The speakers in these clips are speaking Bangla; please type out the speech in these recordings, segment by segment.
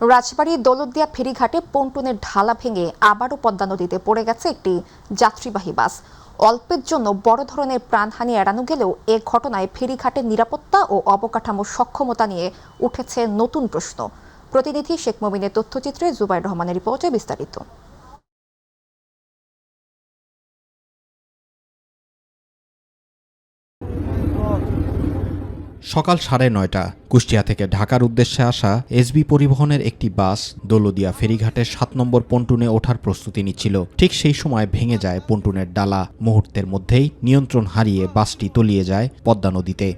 রাজবাড়ীর দৌলতদিয়া ফেরিঘাটে পন্টুনের ঢালা ভেঙে আবারও পদ্মা নদীতে পড়ে গেছে একটি যাত্রীবাহী বাস। অল্পের জন্য বড় ধরনের প্রাণহানি এড়ানো গেলেও এ ঘটনায় ফেরিঘাটের নিরাপত্তা ও অবকাঠামোর সক্ষমতা নিয়ে উঠেছে নতুন প্রশ্ন। প্রতিনিধি শেখ মমিনের তথ্যচিত্রে জুবাইর রহমানের রিপোর্টে বিস্তারিত। সকাল 9:30 কুষ্টিয়া থেকে ঢাকার উদ্দেশ্যে আসা এসবি পরিবহনের একটি বাস দৌলতদিয়া ফেরিঘাটের 7 নম্বর পন্টুনে ওঠার প্রস্তুতি নিচ্ছিল। ঠিক সেই সময় ভেঙে যায় পন্টুনের ডালা। মুহূর্তের মধ্যেই নিয়ন্ত্রণ হারিয়ে বাসটি তলিয়ে যায় পদ্মা নদীতে।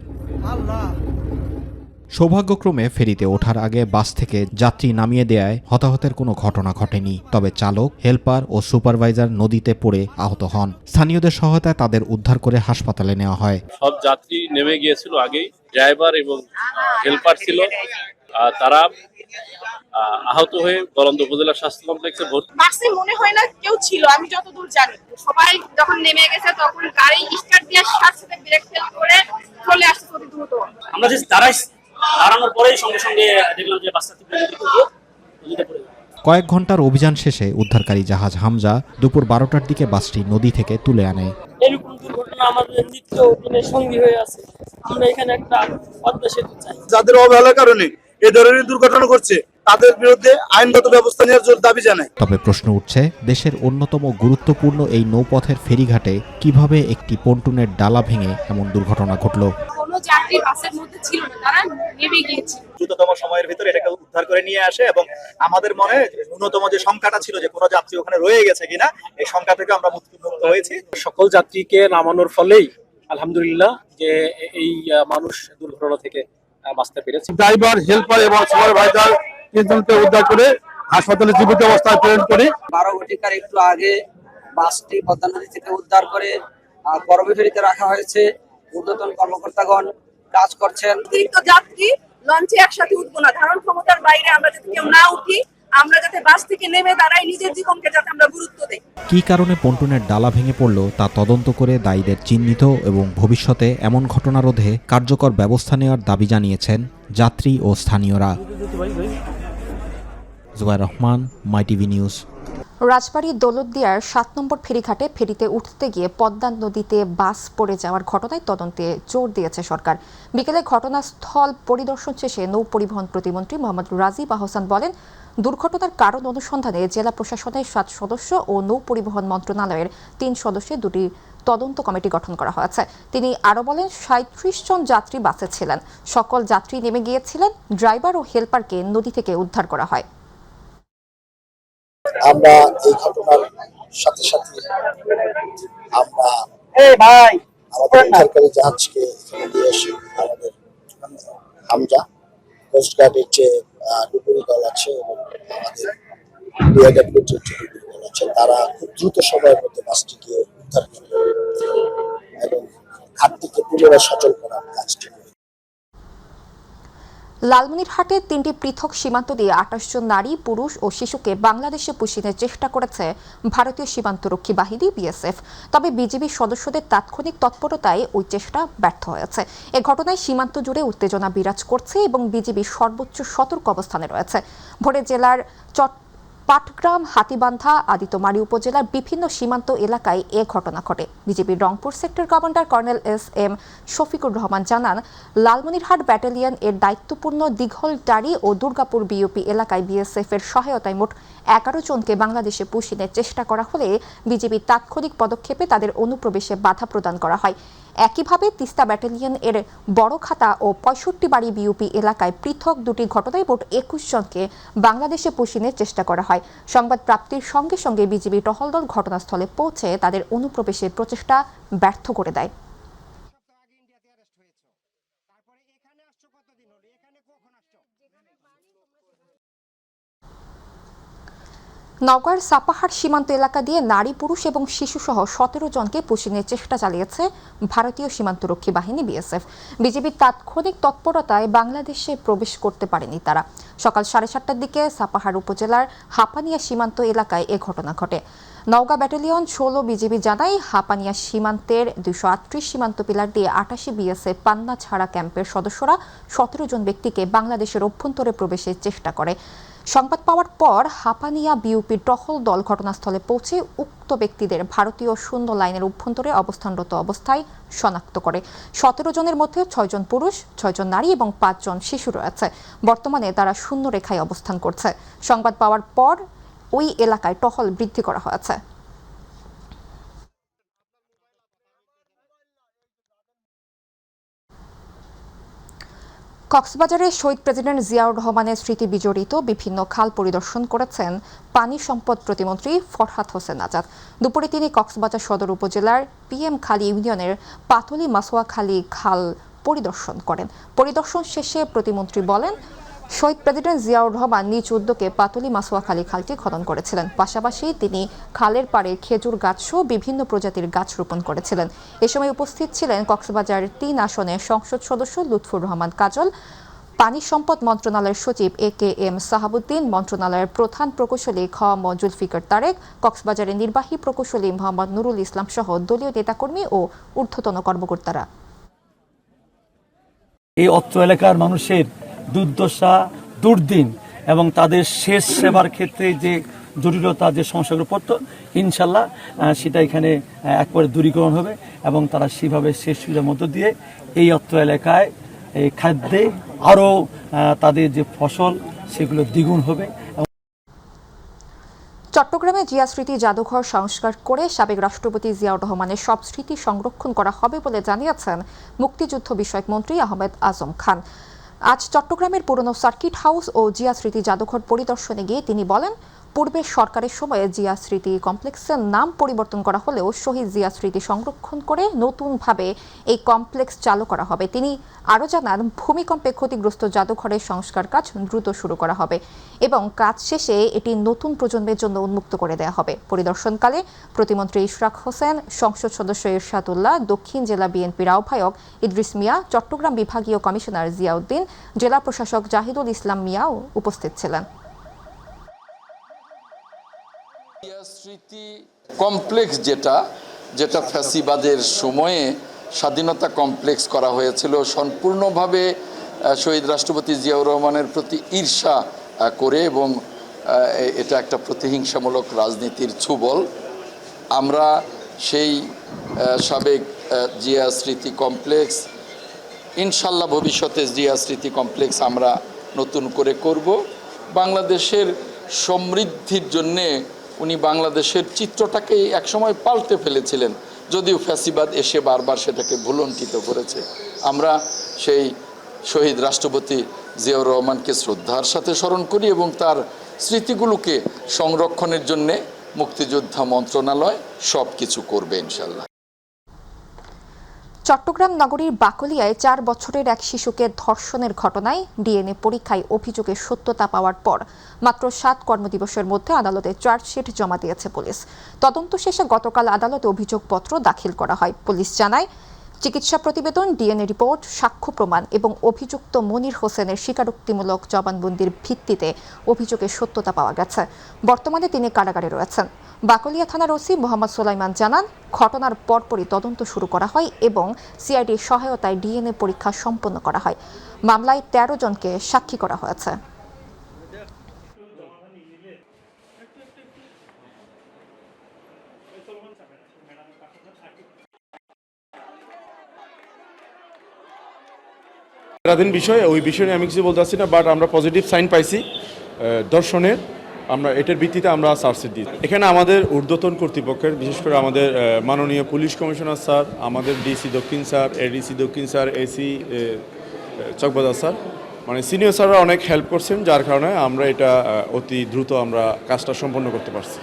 সৌভাগ্যক্রমে ফেরিতে ওঠার আগে বাস থেকে যাত্রী নামিয়ে দেয়ায় হতাহতের কোনো ঘটনা ঘটেনি। তবে চালক, হেলপার ও সুপারভাইজার নদীতে পড়ে আহত হন। স্থানীয়দের সহায়তায় তাদের উদ্ধার করে হাসপাতালে নেওয়া হয়। সব যাত্রী নেমে গিয়েছিল আগেই, ড্রাইভার এবং হেলপার ছিল। তারা আহত হয়ে গলন্দ উপজেলা স্বাস্থ্য কমপ্লেক্সে ভর্তি। বাসে মনে হয় না কেউ ছিল, আমি যতদূর জানি। সবাই যখন নেমে গেছে তখন গাড়ি স্টার্ট দিয়ে সাথে সাথে ব্রেক ফেল করে চলে আসছে অতি দ্রুত। আমরা যে দাঁড়ানোর পরেই সঙ্গে সঙ্গে দেখলাম যে বাসটা নদীতে পড়ে গেল। কয়েক ঘন্টার অভিযান শেষে উদ্ধারকারী জাহাজ হামজা দুপুর 12টার দিকে বাসটি নদী থেকে তুলে আনে। এরকম দুর্ঘটনা আমাদের নিত্য দিনের সঙ্গী হয়ে আছে। আমরা এখানে একটা পদ্মা সেতু চাই। যাদের অবহেলার কারণে এই ধরনের দুর্ঘটনা ঘটছে তাদের বিরুদ্ধে আইনগত ব্যবস্থা নেওয়ার জোর দাবি জানায়। তবে প্রশ্ন উঠছে, দেশের অন্যতম গুরুত্বপূর্ণ এই নৌপথের ফেরিঘাটে কিভাবে একটি পন্টুনের ডালা ভেঙে এমন দুর্ঘটনা ঘটল? কোনো যাত্রী বাসের মধ্যে ছিল না, তারা নেমে গিয়েছিল। দ্রুততম সময়ের ভিতরে এটাকে উদ্ধার করে নিয়ে আসে এবং আমাদের মনে ন্যূনতম যে সংখ্যাটা ছিল যে কোনো যাত্রী ওখানে রয়ে গেছে কিনা, এই সংখ্যা থেকে আমরা মুক্ত হয়েছি। সকল যাত্রীকে নামানোর ফলেই আলহামদুলিল্লাহ যে এই মানুষ দুর্ঘটনা থেকে বাঁচতে পেরেছে। ড্রাইভার, হেল্পার এবং সুপারভাইজার তিনজনকে উদ্ধার করে হাসপাতালে জীবিত অবস্থায় প্রেরণ করে 12 ঘটিকার একটু আগে বাসটি পদ্মা নদী থেকে উদ্ধার করে করবী ফেরিতে রাখা হয়েছে। ঊর্ধ্বতন কর্মকর্তাগণ কাজ করছেন। অতিরিক্ত যাত্রী লঞ্চে একসাথে উঠবো না, ধারণ ক্ষমতার বাইরে আমরা যাতে কেউ না উঠি, আমরা যাতে বাস থেকে নেমে দাঁড়াই, নিজের জীবনকে যাতে আমরা গুরুত্ব দেই। কী কারণে পন্টুনের ডালা ভেঙে পড়ল তা তদন্ত করে দায়ীদের চিহ্নিত এবং ভবিষ্যতে এমন ঘটনা রোধে কার্যকর ব্যবস্থা নেওয়ার দাবি জানিয়েছেন যাত্রী ও স্থানীয়রা। জুবাইর রহমান, মাই টিভি নিউজ। রাজবাড়ীর দৌলতদিয়ার 7 নম্বর ফেরিঘাটে ফেরিতে উঠতে গিয়ে পদ্মা নদীতে বাস পড়ে যাওয়ার ঘটনায় তদন্তে জোর দিয়েছে সরকার। বিকেলে ঘটনাস্থল পরিদর্শন শেষে নৌ পরিবহন প্রতিমন্ত্রী মোহাম্মদ রাজিব আহসান বলেন, দুর্ঘটনার কারণ অনুসন্ধানে জেলা প্রশাসনের 7 সদস্য ও নৌ পরিবহন মন্ত্রণালয়ের 3 সদস্যের 2টি তদন্ত কমিটি গঠন করা হয়েছে। তিনি আরও বলেন, 37 জন যাত্রী বাসে ছিলেন। সকল যাত্রী নেমে গিয়েছিলেন। ড্রাইভার ও হেলপারকে নদী থেকে উদ্ধার করা হয়। আমরা এই ঘটনার সাথে সাথে আমরা আমাদের উদ্ধারকারী জাহাজকে এখানে নিয়ে এসে আমাদের হামজা কোস্টগার্ডের যে ডুবুরি দল আছে এবং আমাদের বিআইডব্লিউর যে ডুবুরি দল আছে, তারা খুব দ্রুত সময়ের মধ্যে বাসটিকে উদ্ধার করে এবং ঘাটটিকে পুনরায় সচল করার কাজটি করে। লালমনিরহাটে 3টি পৃথক সীমান্ত দিয়ে 28 জন নারী, পুরুষ ও শিশুকে বাংলাদেশে পুষিনের চেষ্টা করেছে ভারতীয় সীমান্তরক্ষী বাহিনী বিএসএফ। তবে বিজিবি সদস্যদের তাৎক্ষণিক তৎপরতায় ওই চেষ্টা ব্যর্থ হয়েছে। এ ঘটনায় সীমান্ত জুড়ে উত্তেজনা বিরাজ করছে এবং বিজিবি সর্বোচ্চ সতর্ক অবস্থানে রয়েছে। ভোরে জেলার পাটগ্রাম, হাতিবান্ধা, আদিতমারি উপজেলার বিভিন্ন সীমান্ত এলাকায় এ ঘটনা ঘটে। বিজেপির Rangpur sector commander colonel SM. Shafiqur Rahman জানান, লালমনিরহাট ব্যাটালিয়ন এর দায়িত্বপূর্ণ দিঘলটারি ও দুর্গাপুর বিওপি এলাকায় বিএসএফ এর সহায়তায় মোট 11 জনকে বাংলাদেশে পুষিনের চেষ্টা করা হলে বিজেপির তাৎক্ষণিক পদক্ষেপে তাদের অনুপ্রবেশে বাধা প্রদান করা হয়। একইভাবে তিস্তা ব্যাটালিয়ন এর বড়খাতা ও 65 বাড়ি বিওপি এলাকায় পৃথক 2টি ঘটনায় মোট 21 জনকে বাংলাদেশে পুষিনের চেষ্টা করা হয়। সংবাদ প্রাপ্তির সঙ্গে সঙ্গে বিজিবি টহল দল ঘটনাস্থলে পৌঁছে তাদের অনুপ্রবেশের প্রচেষ্টা ব্যর্থ করে দেয়। নওগাঁর সাপাহার সীমান্ত এলাকা দিয়ে নারী, পুরুষ এবং শিশুসহ 17 জনকে পুষিনের চেষ্টা চালিয়েছে ভারতীয় সীমান্তরক্ষী বাহিনী বিএসএফ। বিজিবির তাৎক্ষণিক তৎপরতায় বাংলাদেশে প্রবেশ করতে পারেনি তারা। সকাল 7:30টার দিকে সাপাহার উপজেলার হাপানিয়া সীমান্ত এলাকায় এ ঘটনা ঘটে। নওগাঁ ব্যাটালিয়ন 16 বিজিবি জানায়, হাপানিয়া সীমান্তের 238 সীমান্ত পিলার দিয়ে 88 বিএসএফ পান্না ছাড়া ক্যাম্পের সদস্যরা 17 জন ব্যক্তিকে বাংলাদেশের অভ্যন্তরে প্রবেশের চেষ্টা করে। সংবাদ পাওয়ার পর হাপানিয়া বিউপির টহল দল ঘটনাস্থলে পৌঁছে উক্ত ব্যক্তিদের ভারতীয় শূন্য লাইনের অভ্যন্তরে অবস্থানরত অবস্থায় শনাক্ত করে। 17 জনের মধ্যে 6 জন পুরুষ, 6 জন নারী এবং 5 জন শিশু রয়েছে। বর্তমানে তারা শূন্য রেখায় অবস্থান করছে। সংবাদ পাওয়ার পর ওই এলাকায় টহল বৃদ্ধি করা হয়েছে। কক্সবাজারে শহীদ প্রেসিডেন্ট জিয়াউর রহমানের স্মৃতি বিজড়িত বিভিন্ন খাল পরিদর্শন করেছেন পানি সম্পদ প্রতিমন্ত্রী ফরহাদ হোসেন আজাদ। দুপুরে তিনি কক্সবাজার সদর উপজেলার PM খালি ইউনিয়নের পাতলি মাসোয়াখালী খাল পরিদর্শন করেন। পরিদর্শন শেষে প্রতিমন্ত্রী বলেন, শহীদ প্রেসিডেন্ট জিয়াউর রহমান নিজ উদ্যোগে পাতলি মাসোয়াখালী খালটি খনন করেছিলেন। পাশাপাশি তিনি খালের পাড়ে খেজুর গাছ সহ বিভিন্ন প্রজাতির গাছ রোপণ করেছিলেন। এ সময় উপস্থিত ছিলেন কক্সবাজার 3 আসনের সংসদ সদস্য লুৎফুর রহমান কাজল, পানি সম্পদ মন্ত্রণালয়ের সচিব AKM সাহাবুদ্দিন, মন্ত্রণালয়ের প্রধান প্রকৌশলী খ.ম. জুলফিকার তারেক, কক্সবাজারের নির্বাহী প্রকৌশলী মোহাম্মদ নুরুল ইসলাম সহ দলীয় নেতাকর্মী ও ঊর্ধ্বতন কর্মকর্তারা। এই অত্র এলাকার মানুষের দুর্দশা, দুর্দিন এবং তাদের শেষ সেবার ক্ষেত্রে যে জটিলতা, যে সমস্যাগুলো পড়তো, ইনশাল্লাহ সেটা এখানে একবারে দূরীকরণ হবে এবং তারা সেভাবে শেষ সুবিধার মধ্য দিয়ে এই অত্র এলাকায় এই খাদ্যে আরও তাদের যে ফসল সেগুলো দ্বিগুণ হবে। চট্টগ্রামে জিয়া স্মৃতি জাদুঘর সংস্কার করে সাবেক রাষ্ট্রপতি জিয়াউর রহমানের সব স্মৃতি সংরক্ষণ করা হবে বলে জানিয়েছেন মুক্তিযুদ্ধ বিষয়ক মন্ত্রী আহমেদ আজম খান। আজ চট্টগ্রামের পুরনো সার্কিট হাউস ও জিয়া স্মৃতি জাদুঘর পরিদর্শনে গিয়ে তিনি বলেন, পূর্বের সরকারের সময়ে জিয়া স্মৃতি কমপ্লেক্সের নাম পরিবর্তন করা হলেও শহীদ জিয়া স্মৃতি সংরক্ষণ করে নতুনভাবে এই কমপ্লেক্স চালু করা হবে। তিনি আরও জানান, ভূমিকম্পে ক্ষতিগ্রস্ত জাদুঘরের সংস্কার কাজ দ্রুত শুরু করা হবে এবং কাজ শেষে এটি নতুন প্রজন্মের জন্য উন্মুক্ত করে দেওয়া হবে। পরিদর্শনকালে প্রতিমন্ত্রী ইশরাক হোসেন, সংসদ সদস্য ইরশাদুল্লাহ, দক্ষিণ জেলা বিএনপির আহ্বায়ক ইদ্রিস মিয়া, চট্টগ্রাম বিভাগীয় কমিশনার জিয়াউদ্দিন, জেলা প্রশাসক জাহিদুল ইসলাম মিয়াও উপস্থিত ছিলেন। স্মৃতি কমপ্লেক্স যেটা ফ্যাসিবাদের সময়ে স্বাধীনতা কমপ্লেক্স করা হয়েছিল, সম্পূর্ণভাবে শহীদ রাষ্ট্রপতি জিয়াউর রহমানের প্রতি ঈর্ষা করে এবং এটা একটা প্রতিহিংসামূলক রাজনীতির ছুবল। আমরা সেই সাবেক জিয়া স্মৃতি কমপ্লেক্স, ইনশাল্লাহ ভবিষ্যতে জিয়া স্মৃতি কমপ্লেক্স আমরা নতুন করে করব। বাংলাদেশের সমৃদ্ধির জন্যে উনি বাংলাদেশের চিত্রটাকে একসময় পাল্টে ফেলেছিলেন, যদিও ফ্যাসিবাদ এসে বারবার সেটাকে ভুলণ্ঠিত করেছে। আমরা সেই শহীদ রাষ্ট্রপতি জিয়াউর রহমানকে শ্রদ্ধার সাথে স্মরণ করি এবং তার স্মৃতিগুলোকে সংরক্ষণের জন্যে মুক্তিযোদ্ধা মন্ত্রণালয় সব কিছু করবে ইনশাল্লাহ। চট্টগ্রাম নগরীর বাকলিয়ায় 4 বছরের এক শিশুকে ধর্ষণের ঘটনায় DNA পরীক্ষায় অভিযোগের সত্যতা পাওয়ার পর মাত্র 7 কর্মদিবসের মধ্যে আদালতে চার্জশিট জমা দিয়েছে পুলিশ। তদন্ত শেষে গতকাল আদালতে অভিযোগপত্র দাখিল করা হয়। পুলিশ জানায়, চিকিৎসা প্রতিবেদন, DNA রিপোর্ট, সাক্ষ্য প্রমাণ এবং অভিযুক্ত মনির হোসেনের স্বীকারোক্তিমূলক জবানবন্দির ভিত্তিতে অভিযোগের সত্যতা পাওয়া গেছে। বর্তমানে তিনি কারাগারে রয়েছেন। বাকলিয়া থানার ওসি মোহাম্মদ সোলাইমান জানান, ঘটনার পরপরই তদন্ত শুরু করা হয় এবং সিআইডির সহায়তায় DNA পরীক্ষা সম্পন্ন করা হয়। মামলায় 13 জনকে সাক্ষী করা হয়েছে। বিষয় ওই বিষয়ে আমি কিছু বলতে পারছি না, বাট আমরা পজিটিভ সাইন পাইছি দর্শনের। আমরা এটার ভিত্তিতে আমরা চার্জশিট দিই। এখানে আমাদের ঊর্ধ্বতন কর্তৃপক্ষের, বিশেষ করে আমাদের মাননীয় পুলিশ কমিশনার স্যার, আমাদের ডিসি দক্ষিণ স্যার, এডিসি দক্ষিণ স্যার, এসি চকবাজার স্যার, মানে সিনিয়র স্যাররা অনেক হেল্প করছেন, যার কারণে আমরা এটা অতি দ্রুত আমরা কাজটা সম্পন্ন করতে পারছি।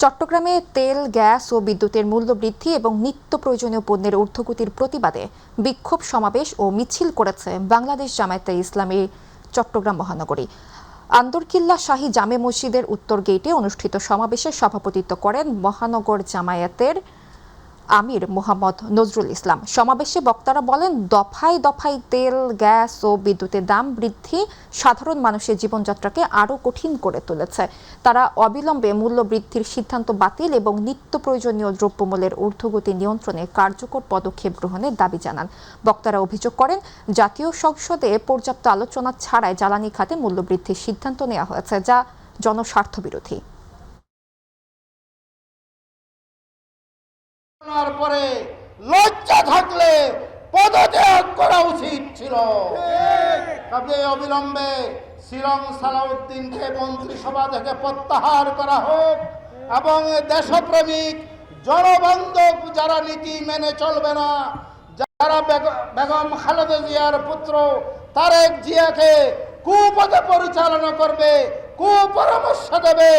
চট্টগ্রামে তেল, গ্যাস ও বিদ্যুতের মূল্য বৃদ্ধি এবং নিত্য প্রয়োজনীয় পণ্যের ঊর্ধ্বগতির প্রতিবাদে বিক্ষোভ সমাবেশ ও মিছিল করেছে বাংলাদেশ জামায়াতে ইসলামী চট্টগ্রাম মহানগরী। আন্দরকিল্লা শাহী জামে মসজিদের উত্তর গেটে অনুষ্ঠিত সমাবেশে সভাপতিত্ব করেন মহানগর জামায়াতের আমির মোহাম্মদ নজরুল ইসলাম। সমাবেশে বক্তারা বলেন, দফায় দফায় তেল, গ্যাস ও বিদ্যুতের দাম বৃদ্ধি সাধারণ মানুষের জীবনযাত্রাকে আরও কঠিন করে তুলেছে। তারা অবিলম্বে মূল্য বৃদ্ধির সিদ্ধান্ত বাতিল এবং নিত্য প্রয়োজনীয় দ্রব্যমূল্যের ঊর্ধ্বগতি নিয়ন্ত্রণে কার্যকর পদক্ষেপ গ্রহণের দাবি জানান। বক্তারা অভিযোগ করেন, জাতীয় সংসদে পর্যাপ্ত আলোচনা ছাড়াই জ্বালানি খাতে মূল্য বৃদ্ধির সিদ্ধান্ত নেওয়া হয়েছে, যা জনস্বার্থ বিরোধী। পরে লজ্জা থাকলে পদত্যাগ করা উচিত ছিল। তবে অবিলম্বে শিলং সালাউদ্দিনকে মন্ত্রিসভা থেকে প্রত্যাহার করা হোক এবং দেশপ্রেমিক জনবান্ধব যারা নীতি মেনে চলবে না, যারা বেগম খালেদা জিয়ার পুত্র তারেক জিয়াকে কুপথে পরিচালনা করবে, কুপরামর্শ দেবে,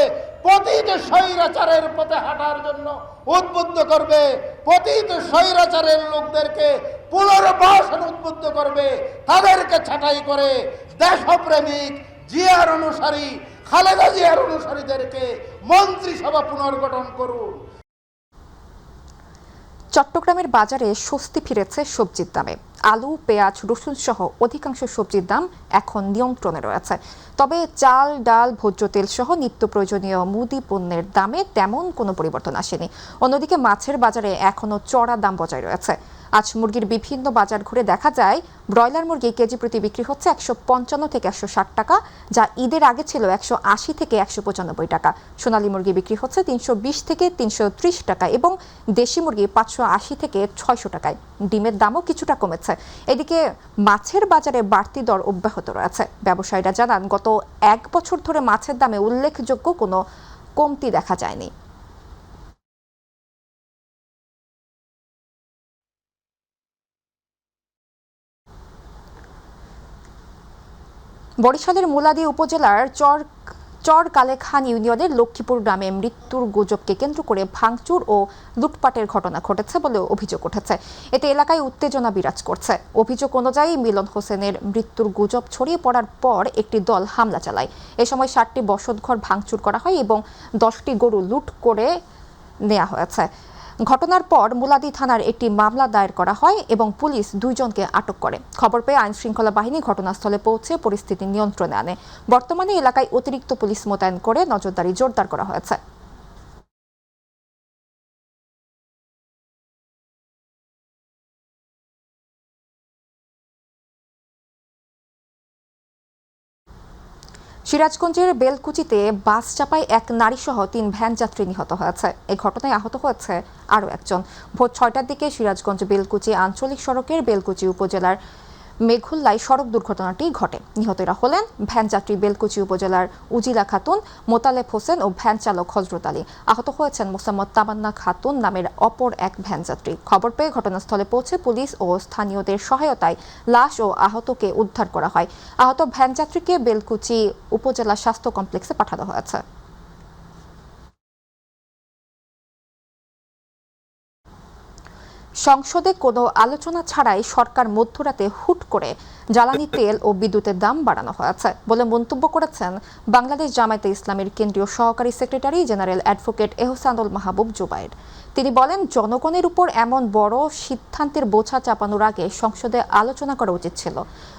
পতিত স্বৈরাচারের পথে হাঁটার জন্য উদ্বুদ্ধ করবে, পতিত স্বৈরাচারের লোকদেরকে পুনর্বাসন উদ্বুদ্ধ করবে, তাদেরকে ছাঁটাই করে দেশপ্রেমিক জিয়ার অনুসারী, খালেদা জিয়ার অনুসারীদেরকে মন্ত্রিসভা পুনর্গঠন করুন। চট্টগ্রামের বাজারে স্বস্তি ফিরেছে সবজির দামে। আলু, পেঁয়াজ, রসুন সহ অধিকাংশ সবজির দাম এখন নিয়ন্ত্রণে রয়েছে। তবে চাল, ডাল, ভোজ্য তেল সহ নিত্য প্রয়োজনীয় মুদি পণ্যের দামে তেমন কোনো পরিবর্তন আসেনি। অন্যদিকে মাছের বাজারে এখনও চড়া দাম বজায় রয়েছে। আজ মুরগির বিভিন্ন বাজার ঘুরে দেখা যায়, ব্রয়লার মুরগি কেজি প্রতি বিক্রি হচ্ছে 155 থেকে 160 টাকা, যা ঈদের আগে ছিল 180 থেকে 195 টাকা। সোনালী মুরগি বিক্রি হচ্ছে 320 থেকে 330 টাকা এবং দেশি মুরগি 580 থেকে 600 টাকায়। ডিমের দামও কিছুটা কমেছে। এদিকে মাছের বাজারে বাড়তি দর অব্যাহত রয়েছে। ব্যবসায়ীরা জানান, গত 1 বছর ধরে মাছের দামে উল্লেখযোগ্য কোনো কমতি দেখা যায়নি। বরিশালের মুলাদী উপজেলার চরকালেখান ইউনিয়নের লক্ষ্মীপুর গ্রামে মৃত্যুর গুজবকে কেন্দ্র করে ভাঙচুর ও লুটপাটের ঘটনা ঘটেছে বলে অভিযোগ উঠেছে। এতে এলাকায় উত্তেজনা বিরাজ করছে। অভিযোগ অনুযায়ী মিলন হোসেনের মৃত্যুর গুজব ছড়িয়ে পড়ার পর একটি দল হামলা চালায়। এ সময় 7টি বসতঘর ভাঙচুর করা হয় এবং 10টি গরু লুট করে নেওয়া হয়েছে। ঘটনার পর মুলাদী থানার একটি মামলা দায়ের করা হয় এবং পুলিশ 2 জনকে আটক করে। খবর পেয়ে আইনশৃঙ্খলা বাহিনী ঘটনাস্থলে পৌঁছে পরিস্থিতি নিয়ন্ত্রণে আনে। বর্তমানে এলাকায় অতিরিক্ত পুলিশ মোতায়েন করে নজরদারি জোরদার করা হয়েছে। সিরাজগঞ্জের বেলকুচিতে বাস চাপায় এক নারীসহ 3 ভ্যান যাত্রী নিহত হয়েছে। এই ঘটনায় আহত হয়েছে আরও একজন। ভোর 6টার দিকে সিরাজগঞ্জ বেলকুচি আঞ্চলিক সড়কের বেলকুচি উপজেলার মেঘুল্লায় সড়ক দুর্ঘটনাটি ঘটে। নিহতরা হলেন ভ্যান যাত্রী বেলকুচি উপজেলার উজিলা খাতুন, মোতালেব হোসেন ও ভ্যান চালক হজরত আলী। আহত হয়েছেন মোসাম্মদ তামান্না খাতুন নামের অপর এক ভ্যান যাত্রী। খবর পেয়ে ঘটনাস্থলে পৌঁছে পুলিশ ও স্থানীয়দের সহায়তায় লাশ ও আহতকে উদ্ধার করা হয়। আহত ভ্যান যাত্রীকে বেলকুচি উপজেলা স্বাস্থ্য কমপ্লেক্সে পাঠানো হয়েছে। সংসদে কোনো আলোচনা ছাড়াই সরকার মধ্যরাতে হুট করে জ্বালানি তেল ও বিদ্যুতের দাম বাড়ানো হয়েছে বলে মন্তব্য করেছেন বাংলাদেশ জামায়াতে ইসলামের কেন্দ্রীয় সহকারী সেক্রেটারি জেনারেল অ্যাডভোকেট এহসানুল মাহবুব জুবায়ের। তিনি বলেন, জনগণের উপর এমন বড় সিদ্ধান্তের বোঝা চাপানোর আগে সংসদে আলোচনা করা উচিত ছিল।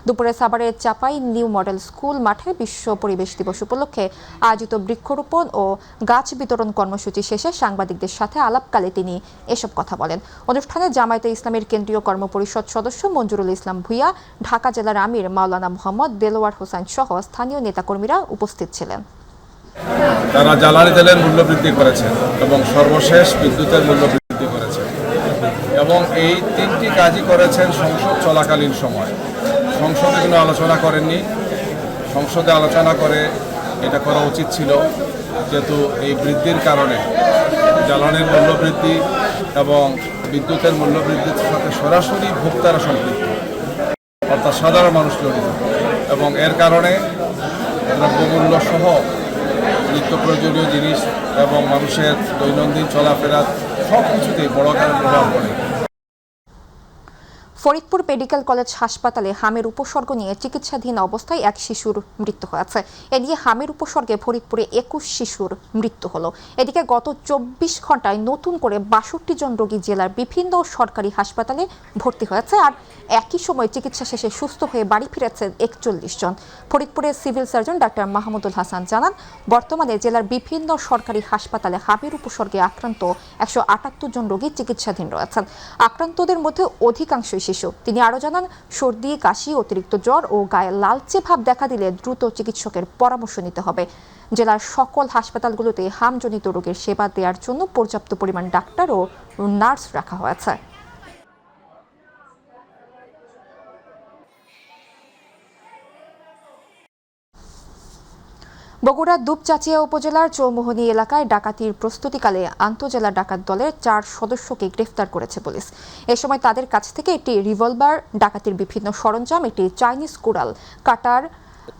দুপুরে সাভারের চাপাই নিউ মডেল স্কুল মাঠে বিশ্ব পরিবেশ দিবস উপলক্ষে আয়োজিত বৃক্ষরোপণ ও গাছ বিতরণ কর্মসূচি শেষে সাংবাদিকদের সাথে আলাপকালে তিনি এসব কথা বলেন। অনুষ্ঠানে জামায়াতে ইসলামের কেন্দ্রীয় কর্মপরিষদ সদস্য মঞ্জুরুল ইসলাম ভূঁইয়া, ঢাকা জেলার আমির মাওলানা মোহাম্মদ দেলোয়ার হোসেন সহ স্থানীয় নেতাকর্মীরা উপস্থিত ছিলেন। তারা জ্বালানি তেলের মূল্য বৃদ্ধি করেছেন এবং সর্বশেষ বিদ্যুতের মূল্য বৃদ্ধি করেছেন এবং এই 3টি কাজই করেছেন সংসদ চলাকালীন সময়। সংসদে কোনো আলোচনা করেননি। সংসদে আলোচনা করে এটা করা উচিত ছিল, যেহেতু এই বৃদ্ধির কারণে জ্বালানির মূল্য বৃদ্ধি এবং বিদ্যুতের মূল্য বৃদ্ধির সাথে সরাসরি ভোক্তারা সম্পৃক্ত, অর্থাৎ সাধারণ মানুষ জড়িত এবং এর কারণে দ্রব্যমূল্য সহ নিত্য প্রয়োজনীয় জিনিস এবং মানুষের দৈনন্দিন চলাফেরা সব কিছুতেই বড় আকারে প্রভাব পড়ে। ফরিদপুর মেডিকেল কলেজ হাসপাতালে হামের উপসর্গ নিয়ে চিকিৎসাধীন অবস্থায় এক শিশুর মৃত্যু হয়েছে। এদিকে হামের উপসর্গে ফরিদপুরে 21 শিশুর মৃত্যু হলো। এদিকে গত 24 ঘন্টায় নতুন করে 62 জন রোগী জেলার বিভিন্ন সরকারি হাসপাতালে ভর্তি হয়েছে, আর একই সময় চিকিৎসা শেষে সুস্থ হয়ে বাড়ি ফিরেছে 41 জন। ফরিদপুরের civil surgeon doctor Mahmudul Hasan জানান, বর্তমানে জেলার বিভিন্ন সরকারি হাসপাতালে হামের উপসর্গে আক্রান্ত 178 জন রোগী চিকিৎসাধীন রয়েছেন। আক্রান্তদের মধ্যে অধিকাংশই শিশু। তিনি আরও জানান, সর্দি, কাশি, অতিরিক্ত জ্বর ও গায়ে লালচে ভাব দেখা দিলে দ্রুত চিকিৎসকের পরামর্শ নিতে হবে। জেলার সকল হাসপাতালগুলোতে হামজনিত রোগের সেবা দেওয়ার জন্য পর্যাপ্ত পরিমাণ ডাক্তার ও নার্স রাখা হয়েছে। বগুড়ার দুপচাচিয়া উপজেলার চৌমোহনী এলাকায় ডাকাতির প্রস্তুতিকালে আন্তজেলা ডাকাত দলের 4 সদস্যকে গ্রেফতার করেছে পুলিশ। এ সময় তাদের কাছ থেকে একটি রিভলভার, ডাকাতির বিভিন্ন সরঞ্জাম, একটি চাইনিজ কুড়াল, কাটার,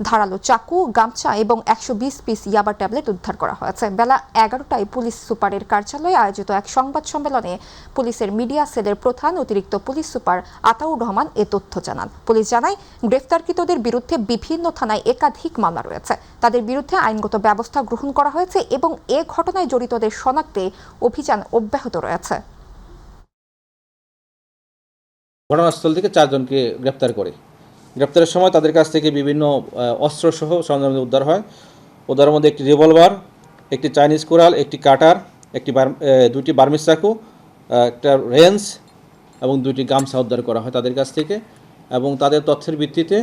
ধারালো চাকু, গামছা এবং 120 পিস ইয়াবা ট্যাবলেট উদ্ধার করা হয়েছে। বেলা 11টায় পুলিশ সুপারের কার্যালয়ে আয়োজিত এক সংবাদ সম্মেলনে পুলিশের মিডিয়া সেলের প্রধান অতিরিক্ত পুলিশ সুপার আতাউর রহমান এ তথ্য জানান। পুলিশ জানায়, গ্রেফতারকৃতদের বিরুদ্ধে বিভিন্ন থানায় একাধিক মামলা রয়েছে। তাদের বিরুদ্ধে আইনগত ব্যবস্থা গ্রহণ করা হয়েছে এবং এ ঘটনায় জড়িতদের শনাক্তে অভিযান অব্যাহত রয়েছে। ঘটনাস্থল থেকে 4 জনকে গ্রেপ্তার করে। গ্রেপ্তারের সময় তাদের কাছ থেকে বিভিন্ন অস্ত্রসহ সরঞ্জাম উদ্ধার হয়। উদ্ধারের মধ্যে একটি রিভলভার, একটি চাইনিজ কুড়াল, একটি কাটার, দুটি বার্মিজ চাকু, একটা রেঞ্জ এবং 2টি গামছা উদ্ধার করা হয় তাদের কাছ থেকে। এবং তাদের তথ্যের ভিত্তিতে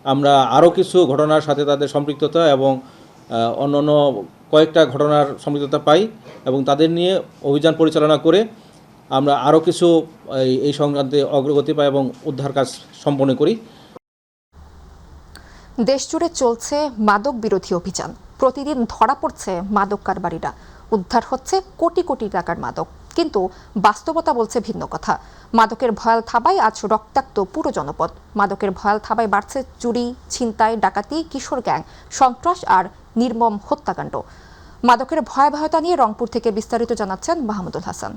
আমরা আরও কিছু ঘটনার সাথে তাদের সম্পৃক্ততা এবং অন্যান্য কয়েকটা ঘটনার সম্পৃক্ততা পাই এবং তাদের নিয়ে অভিযান পরিচালনা করে আমরা আরও কিছু এই সংক্রান্তে অগ্রগতি পাই এবং উদ্ধার কাজ সম্পন্ন করি। দেশজুড়ে চলছে মাদক বিরোধী অভিযান। প্রতিদিন ধরা পড়ছে মাদক কারবারিরা, উদ্ধার হচ্ছে কোটি কোটি টাকার মাদক। কিন্তু বাস্তবতা বলছে ভিন্ন কথা। মাদকের ভয়াল থাবায় আজ রক্তাক্ত পুরো জনপদ। মাদকের ভয়াল থাবায় বাড়ছে চুরি, ছিনতাই, ডাকাতি, কিশোর গ্যাং, সন্ত্রাস আর নির্মম হত্যাকাণ্ড। মাদকের ভয়াবহতা নিয়ে রংপুর থেকে বিস্তারিত জানাচ্ছেন মাহমুদুল হাসান।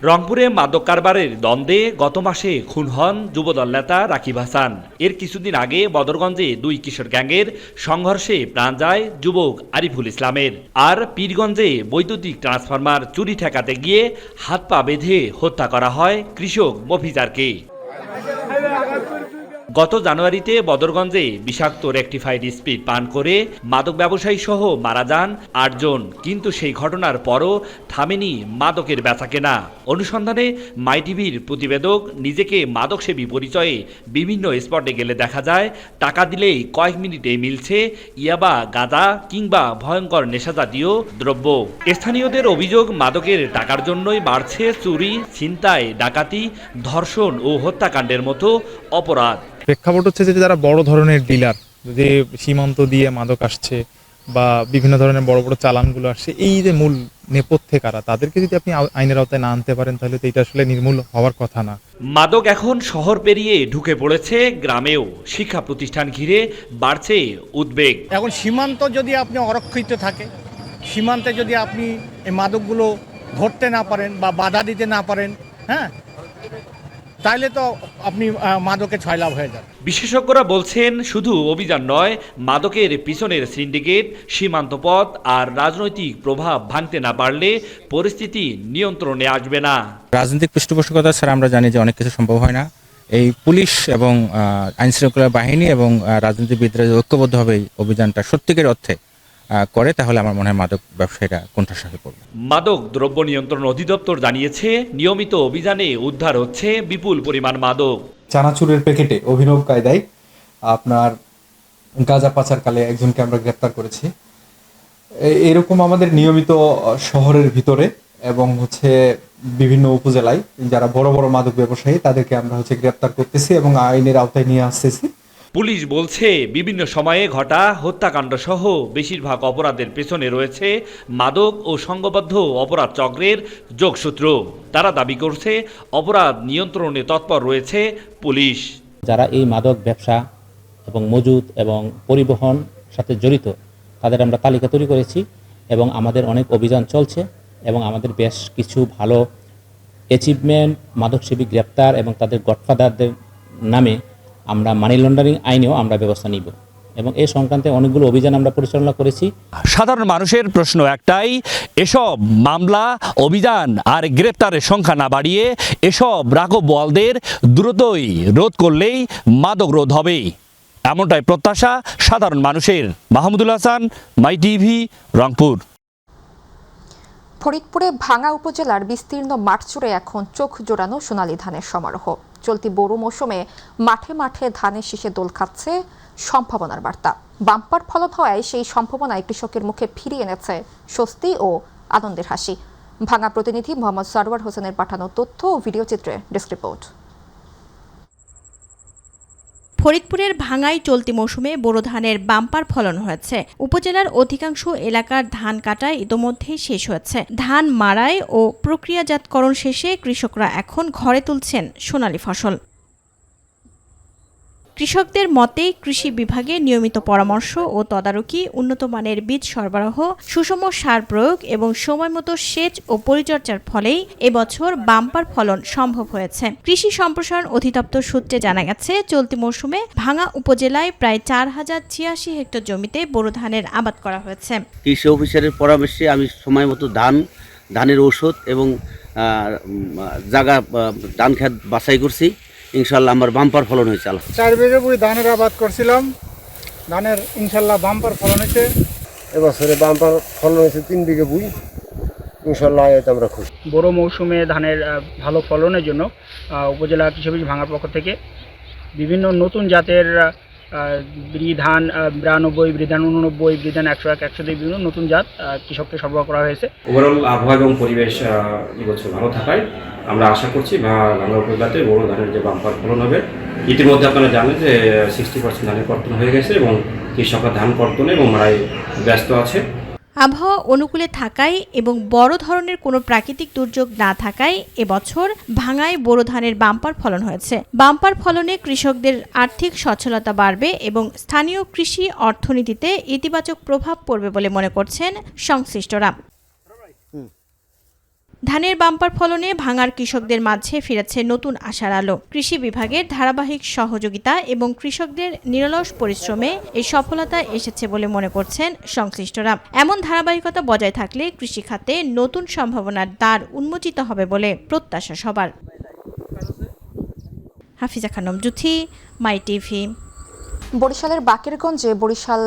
রংপুরে মাদক কারবারের দ্বন্দ্বে গত মাসে খুন হন যুবদল নেতা রাকিব হাসান। এর কিছুদিন আগে বদরগঞ্জে 2 কিশোর গ্যাংয়ের সংঘর্ষে প্রাণ যায় যুবক আরিফুল ইসলামের। আর পীরগঞ্জে বৈদ্যুতিক ট্রান্সফরমার চুরি ঠেকাতে গিয়ে হাত পা বেঁধে হত্যা করা হয় কৃষক মফিজারকে। গত জানুয়ারিতে বদরগঞ্জে বিষাক্ত রেকটিফাইড স্পিড পান করে মাদক ব্যবসায়ী সহ মারা যান 8 জন। কিন্তু সেই ঘটনার পরও থামেনি মাদকের বেচাকেনা। অনুসন্ধানে মাই টিভির প্রতিবেদক নিজেকে মাদকসেবী পরিচয়ে বিভিন্ন স্পটে গেলে দেখা যায় টাকা দিলেই কয়েক মিনিটে মিলছে ইয়াবা, গাঁজা কিংবা ভয়ঙ্কর নেশাজাতীয় দ্রব্য। স্থানীয়দের অভিযোগ, মাদকের টাকার জন্যই বাড়ছে চুরি, ছিনতাই, ডাকাতি, ধর্ষণ ও হত্যাকাণ্ডের মতো অপরাধ। প্রেক্ষাপট হচ্ছে যে যারা বড় ধরনের ডিলার, যে সীমান্ত দিয়ে মাদক আসছে বা বিভিন্ন ধরনের বড় বড় চালানগুলো আসছে, এই যে মূল নেপথ্যে কারা, তাদেরকে যদি আপনি আইনের আওতায় না আনতে পারেন তাহলে তো এটা আসলে নির্মূল হওয়ার কথা না। মাদক এখন শহর পেরিয়ে ঢুকে পড়েছে গ্রামেও। শিক্ষা প্রতিষ্ঠান ঘিরে বাড়ছে উদ্বেগ। এখন সীমান্ত যদি আপনি অরক্ষিত থাকে, সীমান্তে যদি আপনি এই মাদকগুলো ধরতে না পারেন বা বাধা দিতে না পারেন, হ্যাঁ, তাইলে তো আপনি মাদকে ছয়লাভ হয়ে যান। বিশেষজ্ঞরা বলছেন, শুধু অভিযান নয়, মাদকের পিছনের সিন্ডিকেট, সীমান্ত পথ আর রাজনৈতিক প্রভাব ভাঙতে না পারলে পরিস্থিতি নিয়ন্ত্রণে আসবে না। রাজনৈতিক পৃষ্ঠপোষকতা ছাড়া আমরা জানি যে অনেক কিছু সম্ভব হয় না। এই পুলিশ এবং আইনশৃঙ্খলা বাহিনী এবং রাজনীতিবিদরা ঐক্যবদ্ধভাবে অভিযানটা সত্যিকার অর্থে করে, তাহলে আমার মনে হয় মাদক ব্যবসায়ীরা কোণঠাসা হয়ে পড়বে। মাদক দ্রব্য নিয়ন্ত্রণ অধিদপ্তর জানিয়েছে, নিয়মিত অভিযানে উদ্ধার হচ্ছে বিপুল পরিমাণ মাদক। চানাচুরের প্যাকেটে অভিনব কায়দায় আপনার গাঁজা পাচারকালে একজনকে আমরা গ্রেপ্তার করেছি। এরকম আমাদের নিয়মিত শহরের ভিতরে এবং বিভিন্ন উপজেলায় যারা বড় বড় মাদক ব্যবসায়ী তাদেরকে আমরা গ্রেপ্তার করতেছি এবং আইনের আওতায় নিয়ে আসতেছি। পুলিশ বলছে, বিভিন্ন সময়ে ঘটা হত্যাকাণ্ড সহ বেশিরভাগ অপরাধের পেছনে রয়েছে মাদক ও সংঘবদ্ধ অপরাধ চক্রের যোগসূত্র। তারা দাবি করছে, অপরাধ নিয়ন্ত্রণে তৎপর রয়েছে পুলিশ। যারা এই মাদক ব্যবসা এবং মজুত এবং পরিবহন সাথে জড়িত তাদের আমরা তালিকা তৈরি করেছি এবং আমাদের অনেক অভিযান চলছে এবং আমাদের বেশ কিছু ভালো অ্যাচিভমেন্ট, মাদকসেবী গ্রেপ্তার এবং তাদের গডফাদারদের নামে আমরা মানি লন্ডারিং আইনেও আমরা ব্যবস্থা নিব এবং এই সংক্রান্তে অনেকগুলো অভিযান আমরা পরিচালনা করেছি। সাধারণ মানুষের প্রশ্ন একটাই, এসব মামলা, অভিযান আর গ্রেপ্তারের সংখ্যা না বাড়িয়ে এসব রাঘব বোয়ালদের দ্রুতই রোধ করলেই মাদক রোধ হবে, এমনটাই প্রত্যাশা সাধারণ মানুষের। মাহমুদুল হাসান, মাই টিভি, রংপুর। ফরিদপুরে ভাঙ্গা উপজেলার বিস্তীর্ণ মাঠ জুড়ে এখন চোখ জোড়ানো সোনালী ধানের সমারোহ। চলতি বোরো মৌসুমে মাঠে মাঠে ধানের শীষে দোল খাচ্ছে সম্ভাবনার বার্তা। বাম্পার ফলন হওয়ায় সেই সম্ভাবনায় কৃষকের মুখে ফিরিয়ে এনেছে স্বস্তি ও আনন্দের হাসি। ভাঙ্গা প্রতিনিধি মোহাম্মদ সরওয়ার হোসেনের পাঠানো তথ্য ও ভিডিও চিত্রে ডেস্ক রিপোর্ট। ফরিদপুরের ভাঙ্গায় চলতি মৌসুমে বোরো ধানের বাম্পার ফলন হয়েছে। উপজেলার অধিকাংশ এলাকার ধান কাটাই ইতোমধ্যেই শেষ হয়েছে। ধান মাড়াই ও প্রক্রিয়াজাতকরণ শেষে কৃষকরা এখন ঘরে তুলছেন সোনালী ফসল। কৃষকদের মতে কৃষি বিভাগে নিয়মিত পরামর্শ ও তদারকি, উন্নত মানের বীজ সরবরাহ, সুষম সার প্রয়োগ এবং সময়মতো সেচ ও পরিচর্যার ফলেই এবছর বাম্পার ফলন সম্ভব হয়েছে। কৃষি সম্প্রসারণ অধিদপ্তর সূত্রে জানা গেছে, চলতি মৌসুমে ভাঙ্গা উপজেলায় প্রায় 4086 হেক্টর জমিতে বোরো ধানের আবাদ করা হয়েছে। কৃষি অফিসারের পরামর্শে আমি সময় মতো ধানের ঔষধ এবং জায়গা ধান খেত বাছাই করছি। ইনশাল্লাহ আমার বাম্পার ফলন হয়েছে। 4 বিঘা বুই ধানের আবাদ করছিলাম, ধানের ইনশাল্লাহ বাম্পার ফলন হয়েছে। এবছরে বাম্পার ফলন হয়েছে 3 বিঘা বুই, ইনশাল্লাহ এতে আমরা খুশি। বড় মৌসুমে ধানের ভালো ফলনের জন্য উপজেলা কৃষি অফিস ভাঙ্গার পক্ষ থেকে বিভিন্ন নতুন জাতের ধান 92, ধান 89, ধান 101, 102 বিভিন্ন নতুন জাত কৃষককে সরবরাহ করা হয়েছে। ওভারঅল আবহাওয়া এবং পরিবেশ এবছর ভালো থাকায় আমরা আশা করছি ভাঙ্গা উপজেলাতে বড় ধানের যে বাম্পার ফলন হবে। ইতিমধ্যে আপনারা জানেন যে 60% ধানের কর্তন হয়ে গেছে এবং কৃষকরা ধান কর্তনে এবং মাড়াই ব্যস্ত আছে। আবহাওয়া অনুকূলে থাকায় এবং বড় ধরনের কোনো প্রাকৃতিক দুর্যোগ না থাকায় এবছর ভাঙ্গায় বোরো ধানের বাম্পার ফলন হয়েছে। বাম্পার ফলনে কৃষকদের আর্থিক সচ্ছলতা বাড়বে এবং স্থানীয় কৃষি অর্থনীতিতে ইতিবাচক প্রভাব পড়বে বলে মনে করছেন সংশ্লিষ্টরা। ধানের বাম্পার ফলনে ভাঙ্গার কৃষকদের মাঝে ফিরেছে নতুন আশার আলো। কৃষি বিভাগের ধারাবাহিক সহযোগিতা এবং কৃষকদের নিরলস পরিশ্রমে এই সফলতা এসেছে বলে মনে করছেন সংশ্লিষ্টরা। এমন ধারাবাহিকতা বজায় থাকলে কৃষি খাতে নতুন সম্ভাবনার দ্বার উন্মোচিত হবে বলে প্রত্যাশা সবার। হাফিজা খানম জুথি, মাই টিভি। বরিশালের বাকেরগঞ্জে বরিশাল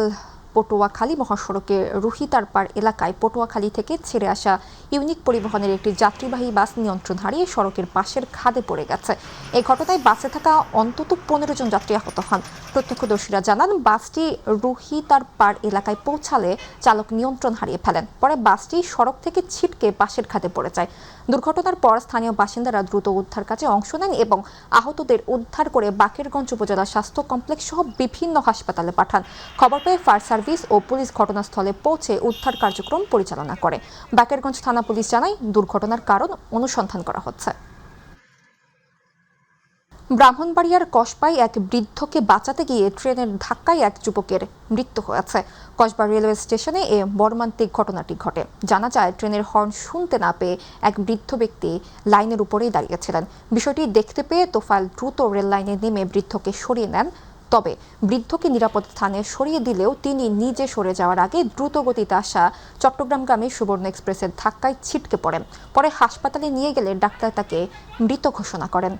পটুয়াখালী মহাসড়কের রুহিতারপাড় এলাকায় পটুয়াখালী থেকে ছেড়ে আসা ইউনিক পরিবহনের একটি যাত্রীবাহী বাস নিয়ন্ত্রণ হারিয়ে সড়কের পাশের খাদে পড়ে গেছে। এই ঘটনায় বাসে থাকা অন্তত 15 জন যাত্রী আহত হন। প্রত্যক্ষদর্শীরা জানান, বাসটি রুহিতারপাড় এলাকায় পৌঁছালে চালক নিয়ন্ত্রণ হারিয়ে ফেলেন। পরে বাসটি সড়ক থেকে ছিটকে পাশের খাদে পড়ে যায়। দুর্ঘটনার পর স্থানীয় বাসিন্দারা দ্রুত উদ্ধার কাজে অংশ নেন এবং আহতদের উদ্ধার করে বাকেরগঞ্জ উপজেলা স্বাস্থ্য কমপ্লেক্স সহ বিভিন্ন হাসপাতালে পাঠান। খবর পেয়ে ফায়ার সার্ভিস ও পুলিশ ঘটনাস্থলে পৌঁছে উদ্ধার কার্যক্রম পরিচালনা করে। বাকেরগঞ্জ থানা পুলিশ জানায়, দুর্ঘটনার কারণ অনুসন্ধান করা হচ্ছে। ব্রাহ্মণবাড়িয়ার কসবায় এক বৃদ্ধকে বাঁচাতে গিয়ে ট্রেনের ধাক্কায় এক যুবকের মৃত্যু হয়েছে। কসবা রেলওয়ে স্টেশনে এ মর্মান্তিক ঘটনাটি ঘটে। জানা যায়, ট্রেনের হর্ন শুনতে না পেয়ে এক বৃদ্ধ ব্যক্তি লাইনের উপরেই দাঁড়িয়েছিলেন। বিষয়টি দেখতে পেয়ে তোফায়েল দ্রুত রেল লাইনে নেমে বৃদ্ধকে সরিয়ে নেন। তবে বৃদ্ধকে নিরাপদ স্থানে সরিয়ে দিলেও তিনি নিজে সরে যাওয়ার আগে দ্রুত গতিতে আসা চট্টগ্রামগামী সুবর্ণ এক্সপ্রেসের ধাক্কায় ছিটকে পড়েন। পরে হাসপাতালে নিয়ে গেলে ডাক্তার তাকে মৃত ঘোষণা করেন।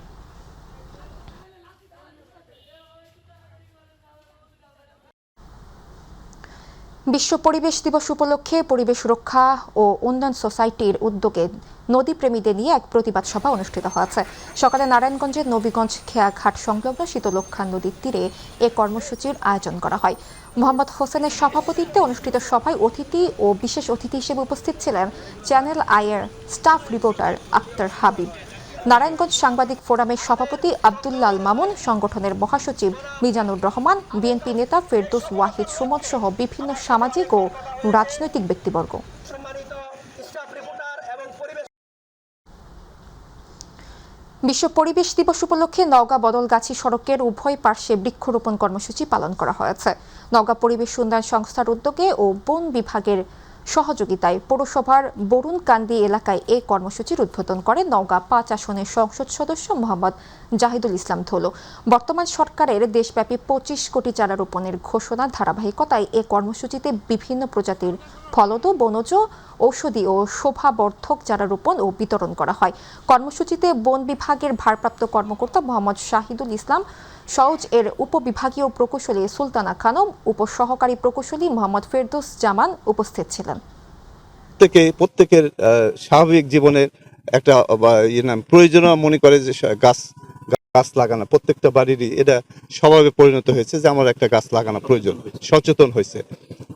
বিশ্ব পরিবেশ দিবস উপলক্ষে পরিবেশ রক্ষা ও উন্নয়ন সোসাইটির উদ্যোগে নদীপ্রেমীদের নিয়ে এক প্রতিবাদ সভা অনুষ্ঠিত হয়েছে। সকালে নারায়ণগঞ্জের নবীগঞ্জ খেয়াঘাট সংলগ্ন শীতলক্ষা নদীর তীরে এ কর্মসূচির আয়োজন করা হয়। মোহাম্মদ হোসেনের সভাপতিত্বে অনুষ্ঠিত সভায় অতিথি ও বিশেষ অতিথি হিসেবে উপস্থিত ছিলেন চ্যানেল আইয়ের স্টাফ রিপোর্টার আক্তার হাবিব, নারায়ণগঞ্জ সাংবাদিক ফোরামের সভাপতি আব্দুল্লাহ আল মামুন, সংগঠনের মহাসচিব মিজানুর রহমান, বিএনপি নেতা ফেরদৌস ওয়াহিদ সুমন সহ বিভিন্ন সামাজিক ও রাজনৈতিক ব্যক্তিবর্গ। বিশ্ব পরিবেশ দিবস উপলক্ষে নওগাঁ বদলগাছি সড়কের উভয় পার্শ্বে বৃক্ষরোপণ কর্মসূচি পালন করা হয়েছে। নওগাঁ পরিবেশ উন্নয়ন সংস্থার উদ্যোগে ও বন বিভাগের সহযোগিতায় পৌরসভার বরুণকান্দি এলাকায় এই কর্মসূচির উদ্বোধন করেন নওগাঁ ৫ আসনের সংসদ সদস্য মোহাম্মদ জাহিদুল ইসলাম ধুলো। বর্তমান সরকারের দেশব্যাপী ২৫ কোটি চারা রোপণের ঘোষণার ধারাবাহিকতায় এই কর্মসূচিতে বিভিন্ন প্রজাতির ফলদ, বনজ, ঔষধি ও শোভাবর্ধক চারা রোপণ ও বিতরণ করা হয়। কর্মসূচিতে বন বিভাগের ভারপ্রাপ্ত কর্মকর্তা মোহাম্মদ শাহিদুল ইসলাম, সওজ এর উপবিভাগীয় প্রকৌশলী সুলতানা খানম, উপসহকারী প্রকৌশলী মোহাম্মদ ফেরদৌস জামান উপস্থিত ছিলেন। প্রত্যেকের স্বাভাবিক জীবনের একটা প্রয়োজনীয় মনে করে যে গাছ লাগানো প্রত্যেকটা বাড়িরই এটা স্বভাবে পরিণত হয়েছে যে আমার একটা গাছ লাগানো প্রয়োজন, সচেতন হয়েছে।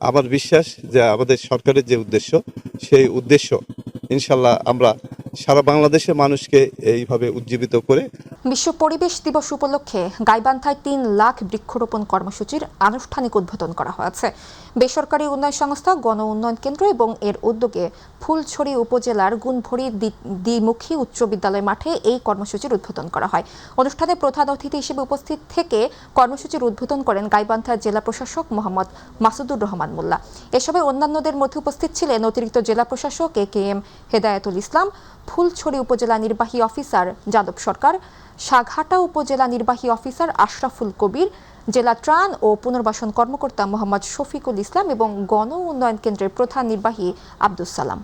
আমার বিশ্বাস যে আমাদের সরকারের যে উদ্দেশ্য সেই উদ্দেশ্য ইনশাল্লাহ আমরা সারা বাংলাদেশের মানুষকে এইভাবে উজ্জীবিত করে। বিশ্ব পরিবেশ দিবস উপলক্ষে গাইবান্ধায় ৩ লাখ বৃক্ষরোপণ কর্মসূচির আনুষ্ঠানিক উদ্বোধন করা হয়েছে। বেসরকারি উন্নয়ন সংস্থা, গণ উন্নয়ন কেন্দ্র এবং এর উদ্যোগে ফুলছড়ি উপজেলার গুণভরি দ্বিমুখী উচ্চ বিদ্যালয় মাঠে এই কর্মসূচির উদ্বোধন করা হয়। অনুষ্ঠানে প্রধান অতিথি হিসেবে উপস্থিত থেকে কর্মসূচির উদ্বোধন করেন গাইবান্ধা জেলা প্রশাসক মোহাম্মদ মাসুদুর রহমান মোল্লা। এসবে অন্যান্যদের মধ্যে উপস্থিত ছিলেন অতিরিক্ত জেলা প্রশাসক একেএম হেদায়েতুল ইসলাম, ফুলছড়ি উপজেলা নির্বাহী অফিসার যাদব সরকার, সাঘাটা উপজেলা নির্বাহী অফিসার আশরাফুল কবির, জেলা ত্রাণ ও পুনর্বাসন কর্মকর্তা মোহাম্মদ শফিকুল ইসলাম এবং গণ উন্নয়ন কেন্দ্রের প্রধান নির্বাহী আব্দুস সালাম।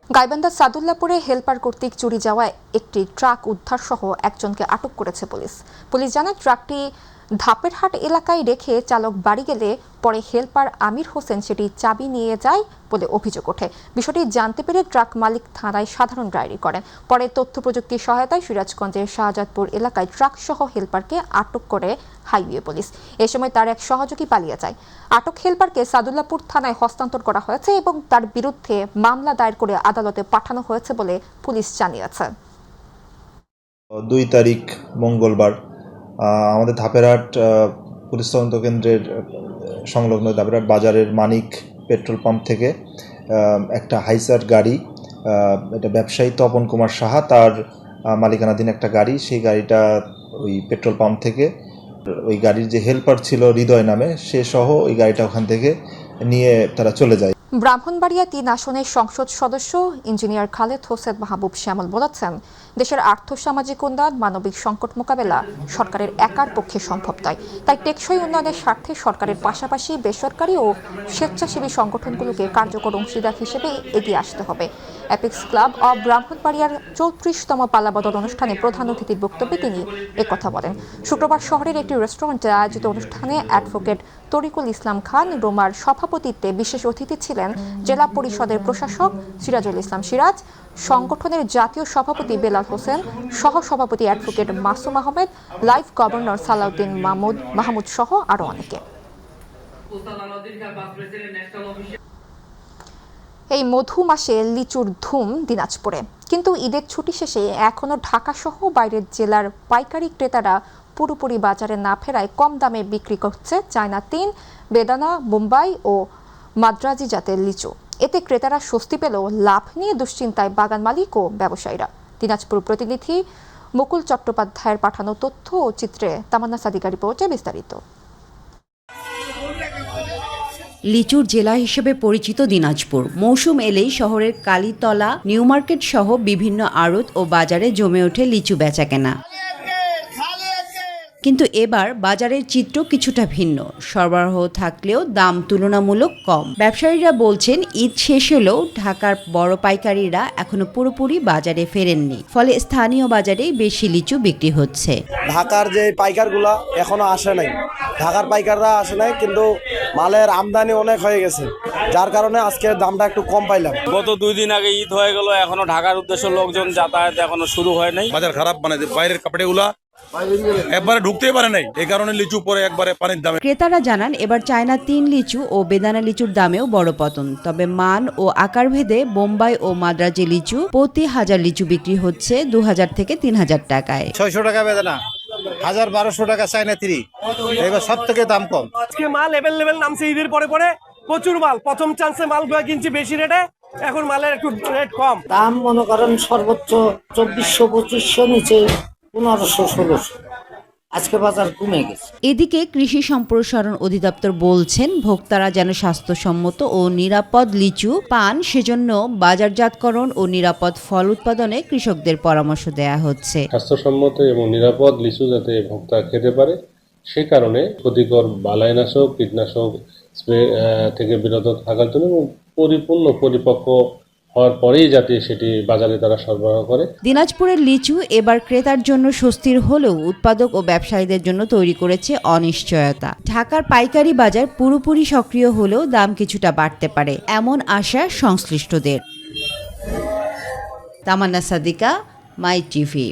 গাইবান্ধা সাদুল্লাপুরে হেলপার কর্তৃক চুরি যাওয়া একটি ট্রাক উদ্ধার সহ একজনকে আটক করেছে পুলিশ। পুলিশ জানায় ট্রাকটি ধাপেরহাট এলাকায় রেখে চালক বাড়ি গেলে পরে হেলপার আমির হোসেন সেটি চাবি নিয়ে যায় বলে অভিযোগ ওঠে। বিষয়টি জানতে পেরে ট্রাক মালিক থানায় সাধারণ ডায়েরি করেন। পরে তথ্য প্রযুক্তির সহায়তায় সিরাজগঞ্জের শাহজাদপুর এলাকায় ট্রাক সহ হেলপারকে আটক করে হাইওয়ে পুলিশ। এ সময় তার এক সহযোগী পালিয়ে যায়। আটক হেলপারকে সাদুল্লাপুর থানায় হস্তান্তর করা হয়েছে এবং তার বিরুদ্ধে মামলা দায়ের করে আদালতে পাঠানো হয়েছে বলে পুলিশ জানিয়েছে। ২ তারিখ মঙ্গলবার আমাদের ধাপেরহাট পুলিশ তদন্ত কেন্দ্রের সংলগ্ন ধাপেরহাট বাজারের মানিক পেট্রোল পাম্প থেকে একটা হাইসার গাড়ি, এটা ব্যবসায়ী তপন কুমার সাহা, তার মালিকানাধীন একটা গাড়ি, সেই গাড়িটা ওই পেট্রোল পাম্প থেকে ওই গাড়ির যে হেল্পার ছিল হৃদয় নামে, সে সহ ওই গাড়িটা ওখান থেকে নিয়ে তারা চলে যায়। ব্রাহ্মণবাড়িয়া ৩ আসনের সংসদ সদস্য ইঞ্জিনিয়ার খালেদ হোসেন মাহবুব শ্যামল বলেছেন, দেশের আর্থসামাজিক উন্নয়ন, মানবিক সংকট মোকাবেলা সরকারের একার পক্ষে সম্ভব নয়। তাই টেকসই উন্নয়নের স্বার্থে সরকারের পাশাপাশি বেসরকারি ও স্বেচ্ছাসেবী সংগঠনগুলোকে কার্যকর অংশীদার হিসেবে এগিয়ে আসতে হবে। অ্যাপেক্স ক্লাব অব ব্রাহ্মণবাড়িয়ার ৩৪তম পালাবদল অনুষ্ঠানে প্রধান অতিথির বক্তব্যে তিনি একথা বলেন। শুক্রবার শহরের একটি রেস্টুরেন্টে আয়োজিত অনুষ্ঠানে অ্যাডভোকেট তরিকুল ইসলাম খান রোমার সভাপতিত্বে বিশেষ অতিথি ছিলেন জেলা পরিষদের প্রশাসক সিরাজুল ইসলাম সিরাজ, সংগঠনের জাতীয় সভাপতি বেলাল হোসেন, সহসভাপতি advocate Masum Ahmed, life governor Salauddin Mahmud সহ আরো অনেকে। এই মধু মাসে লিচুর ধুম দিনাজপুরে, কিন্তু ঈদের ছুটি শেষে এখনও ঢাকা সহ বাইরের জেলার পাইকারি ক্রেতারা পুরোপুরি বাজারে না ফেরায় কম দামে বিক্রি করছে চায়না ৩, বেদানা, মুম্বাই ও মাদ্রাজি জাতের লিচু। এতে ক্রেতারা স্বস্তি পেলেও লাভ নিয়ে দুশ্চিন্তায় বাগান মালিক ও ব্যবসায়ীরা। দিনাজপুর প্রতিনিধি মুকুল চট্টোপাধ্যায়ের পাঠানো তথ্য ও চিত্রে তামান্না সাদিকা রিপোর্টে বিস্তারিত। লিচুর জেলা হিসেবে পরিচিত দিনাজপুর, মৌসুম এলেই শহরের কালীতলা, নিউ মার্কেট সহ বিভিন্ন আড়ত ও বাজারে জমে ওঠে লিচু বেচাকেনা। কিন্তু এবার বাজারের চিত্র কিছুটা ভিন্ন। সরবরাহ থাকলেও দাম তুলনামূলক কম। ব্যবসায়ীরা বলছেন, ঈদ শেষ হলেও ঢাকার বড় পাইকারিরা এখনো পুরোপুরি বাজারে ফেরেননি, ফলে স্থানীয় বাজারেই বেশি লিচু বিক্রি হচ্ছে। ঢাকার যে পাইকারগুলা এখনো আসে নাই, ঢাকার পাইকাররা আসে নাই, কিন্তু মালের আমদানি অনেক হয়ে গেছে, যার কারণে আজকে দামটা একটু কম পাইলাম। গত 2 দিন আগে ঈদ হয়ে গেল, এখনো ঢাকার উদ্দেশ্যে লোকজন যাতায়াত এখনো শুরু হয় নাই। বাজার খারাপ, মানে বাইরের কাপড়গুলা একবারে ঢুকতেই পারে নাই, এই কারণে লিচু পরে একবারে পানির দামে। ক্রেতারা জানান, এবার চায়না 3 লিচু ও বেদানা লিচুর দামেও বড় পতন। তবে মান ও আকার ভেদে বোম্বাই ও মাদ্রাজি লিচু প্রতি 1000 লিচু বিক্রি হচ্ছে 2000 থেকে 3000 টাকায়। 600 টাকা বেদানা, 1200 টাকা চায়না 3, এবার সব থেকে দাম কম। আজকে মাল লেভেল নামছে ঈদের পরে প্রচুর মাল, প্রথম চান্সে মাল কিনছি বেশি রেটে, এখন মালের একটু রেট কম। দাম মনে করেন সর্বোচ্চ 2400-2500, নিচে 1500-1600, আজকে বাজার কমে গেছে। এদিকে কৃষি সম্প্রসারণ অধিদপ্তর বলছেন ভোক্তারা যেন স্বাস্থ্যসম্মত ও নিরাপদ লিচু পান সেজন্য বাজারজাতকরণ ও নিরাপদ ফল উৎপাদনে কৃষকদের পরামর্শ দেয়া হচ্ছে। স্বাস্থ্যসম্মত এবং নিরাপদ লিচু যাতে ভোক্তা খেতে পারে সে কারণে ক্ষতিকর বালাইনাশক কীটনাশক স্প্রে থেকে বিরত থাকার জন্য এবং পরিপক্ক হওয়ার পরেই যাতে সেটি বাজারে তারা সরবরাহ করে। দিনাজপুরের লিচু এবার ক্রেতার জন্য স্বস্তির হলেও উৎপাদক ও ব্যবসায়ীদের জন্য তৈরি করেছে অনিশ্চয়তা। ঢাকার পাইকারি বাজার পুরোপুরি সক্রিয় হলেও দাম কিছুটা বাড়তে পারে এমন আশা সংশ্লিষ্টদের। তামান্না সাদিকা, মাই টিভি।